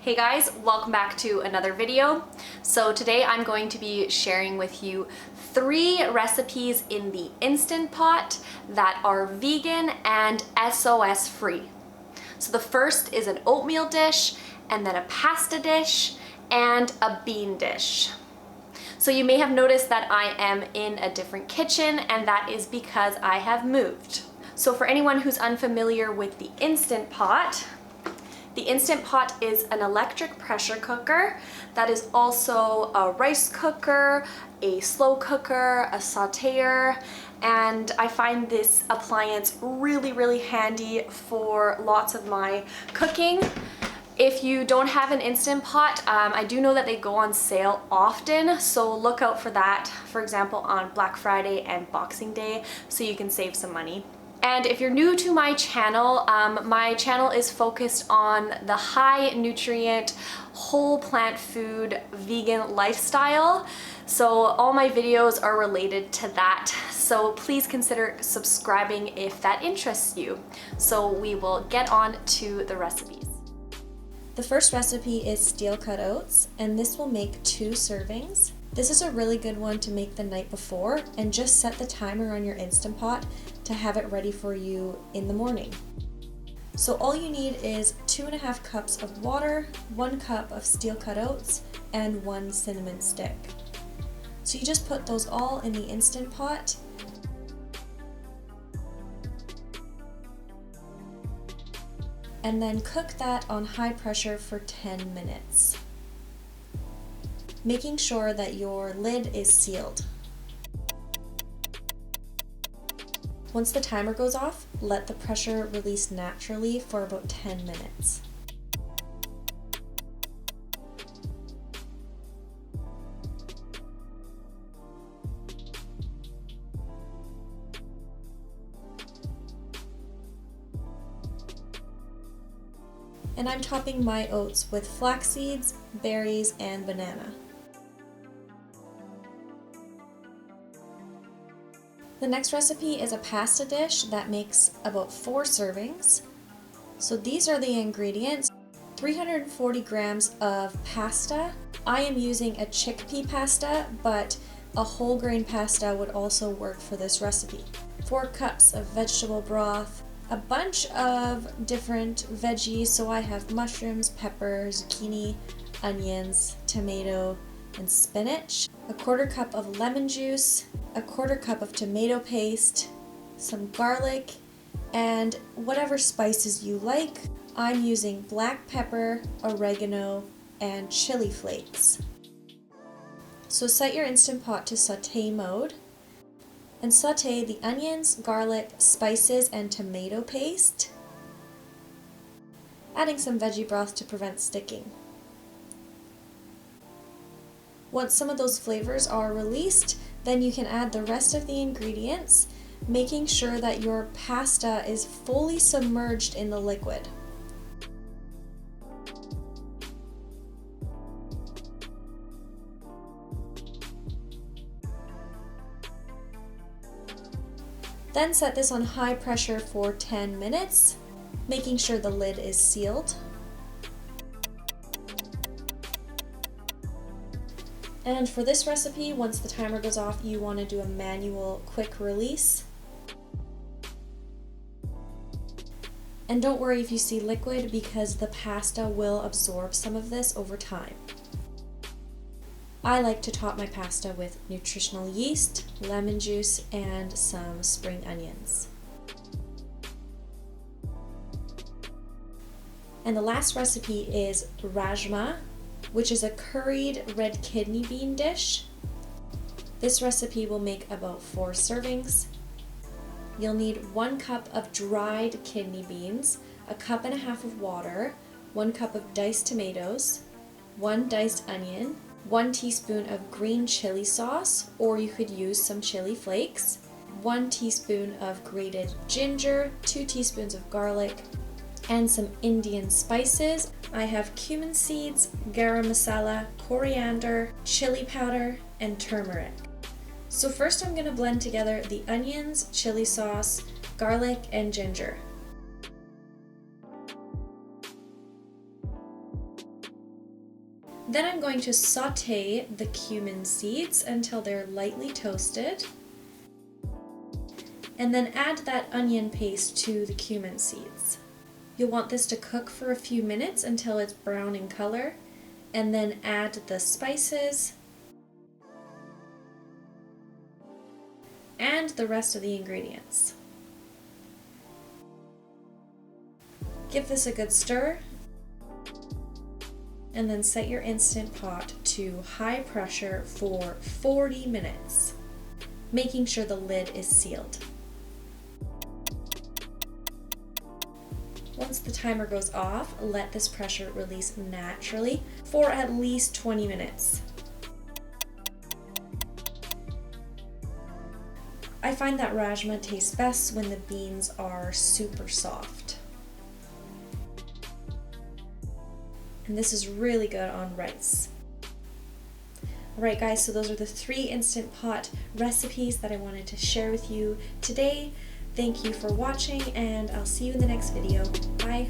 Hey guys, welcome back to another video. So today I'm going to be sharing with you 3 recipes in the Instant Pot that are vegan and SOS free. So the first is an oatmeal dish, and then a pasta dish, and a bean dish. So you may have noticed that I am in a different kitchen, and that is because I have moved. So for anyone who's unfamiliar with the Instant Pot, the Instant Pot is an electric pressure cooker that is also a rice cooker, a slow cooker, a sauteer, and I find this appliance really handy for lots of my cooking. If you don't have an Instant Pot, I do know that they go on sale often, so look out for that, for example on Black Friday and Boxing Day, so you can save some money. And if you're new to my channel is focused on the high nutrient, whole plant food, vegan lifestyle. So all my videos are related to that. So please consider subscribing if that interests you. So we will get on to the recipes. The first recipe is steel cut oats, and this will make 2 servings. This is a really good one to make the night before, and just set the timer on your Instant Pot to have it ready for you in the morning. So all you need is 2.5 cups of water, 1 cup of steel cut oats, and 1 cinnamon stick. So you just put those all in the Instant Pot. And then cook that on high pressure for 10 minutes. Making sure that your lid is sealed. Once the timer goes off, let the pressure release naturally for about 10 minutes. And I'm topping my oats with flax seeds, berries, and banana. The next recipe is a pasta dish that makes about 4 servings. So these are the ingredients: 340 grams of pasta. I am using a chickpea pasta, but a whole grain pasta would also work for this recipe. 4 cups of vegetable broth, a bunch of different veggies, so I have mushrooms, pepper, zucchini, onions, tomato, and spinach, a 1/4 cup of lemon juice, a 1/4 cup of tomato paste, some garlic, and whatever spices you like. I'm using black pepper, oregano, and chili flakes. So set your Instant Pot to saute mode and saute the onions, garlic, spices, and tomato paste, adding some veggie broth to prevent sticking. Once some of those flavors are released, then you can add the rest of the ingredients, making sure that your pasta is fully submerged in the liquid. Then set this on high pressure for 10 minutes, making sure the lid is sealed. And for this recipe, once the timer goes off, you want to do a manual quick release. And don't worry if you see liquid, because the pasta will absorb some of this over time. I like to top my pasta with nutritional yeast, lemon juice, and some spring onions. And the last recipe is Rajma, which is a curried red kidney bean dish. This recipe will make about 4 servings. You'll need 1 cup of dried kidney beans, a 1.5 cups of water, 1 cup of diced tomatoes, 1 diced onion, 1 teaspoon of green chili sauce, or you could use some chili flakes, 1 teaspoon of grated ginger, 2 teaspoons of garlic, and some Indian spices. I have cumin seeds, garam masala, coriander, chili powder, and turmeric. So first I'm going to blend together the onions, chili sauce, garlic, and ginger. Then I'm going to saute the cumin seeds until they're lightly toasted, and then add that onion paste to the cumin seeds. You'll want this to cook for a few minutes until it's brown in color, and then add the spices and the rest of the ingredients. Give this a good stir, and then set your Instant Pot to high pressure for 40 minutes, making sure the lid is sealed. Once the timer goes off, let this pressure release naturally for at least 20 minutes. I find that Rajma tastes best when the beans are super soft. And this is really good on rice. Alright guys, so those are the 3 Instant Pot recipes that I wanted to share with you today. Thank you for watching, and I'll see you in the next video. Bye!